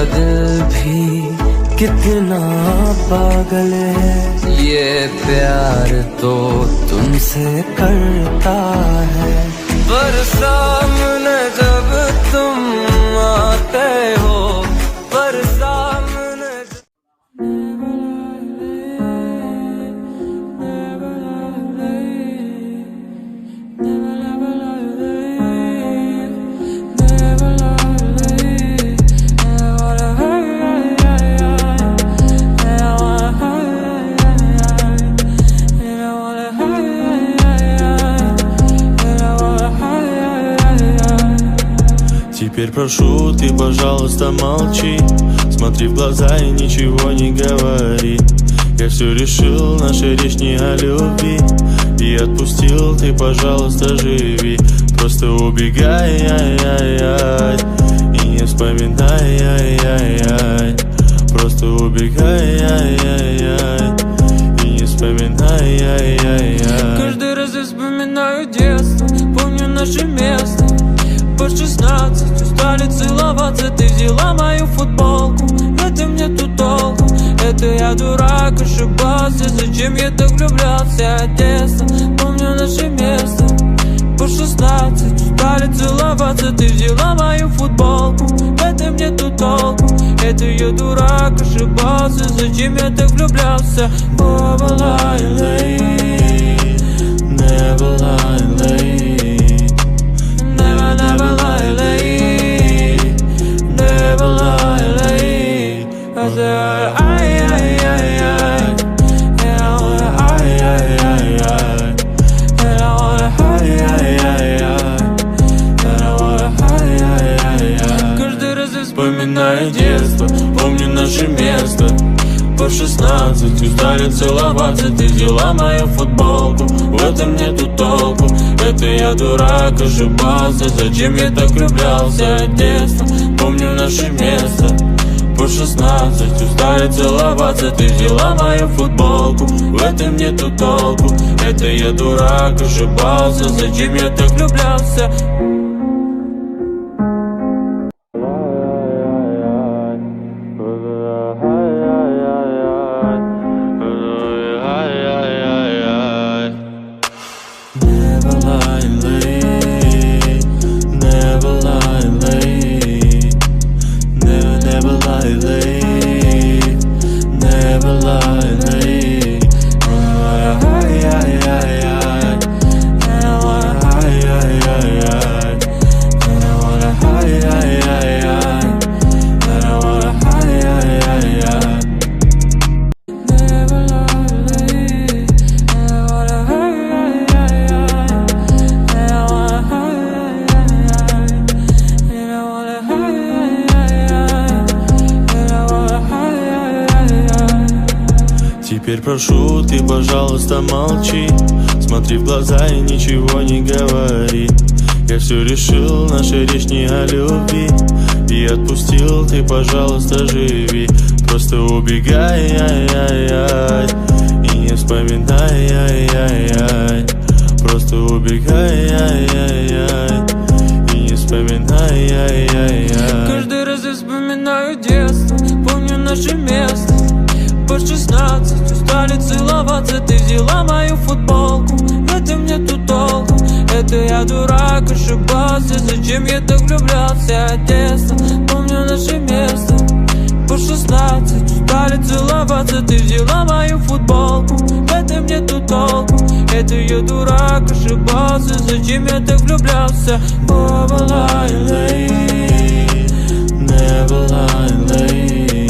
मेरा दिल भी कितना पागल है, ये प्यार तो तुमसे करता है। पर सामने जब तुम आते हो, पर सामने Теперь прошу, ты, пожалуйста, молчи. Смотри в глаза и ничего не говори. Я все решил, наша речь не о любви. И отпустил, ты, пожалуйста, живи. Просто убегай, ай-яй-яй, и не вспоминай, ай-яй-яй. Просто убегай, ай-яй-яй, и не вспоминай, ай-яй-яй. Каждый раз я вспоминаю детство, помню наше место. По 16 устали целоваться, ты взяла мою футболку. В этом нету толку, это я дурак, ошибался. Зачем я так влюблялся от детства? Помню наше место. По 16 устали целоваться, ты взяла мою футболку. В этом нету толку, это я дурак, ошибался. Зачем я так влюблялся? Never lie late, never lie late. Never lie late, never lie late. I said, ay, ay, ay, ay. And I wanna, ay, ay, ay, ay. And I wanna, ay, ay, ay, ay. And I wanna, ay, ay, ay, ay. Каждый раз я вспоминаю детство, помню наше место. По 16 устали целоваться, ты взяла мою футболку. В этом нету толку, это я дурак, ошибался. Зачем я так влюблялся от детства? Помню наше место. По 16 устали целоваться, ты взяла мою футболку. В этом нету толку, это я дурак, ошибался. Зачем я так влюблялся? Теперь прошу, ты, пожалуйста, молчи. Смотри в глаза и ничего не говори. Я все решил, наша речь не о любви. И отпустил, ты, пожалуйста, живи. Просто убегай, ай-яй-яй, и не вспоминай, ай-яй-яй. Просто убегай, ай-яй-яй, и не вспоминай, ай-яй-яй. Каждый раз я вспоминаю детство, помню наше место. По 16 устали целоваться, ты взяла мою футболку. В этом нету толку, это я дурак, ошибался. Зачем я так влюблялся от детства? Помню наше место. По 16 устали целоваться, ты взяла мою футболку. В этом нету толку, это я дурак, ошибался. Зачем я так влюблялся? Never lie late, never lie late.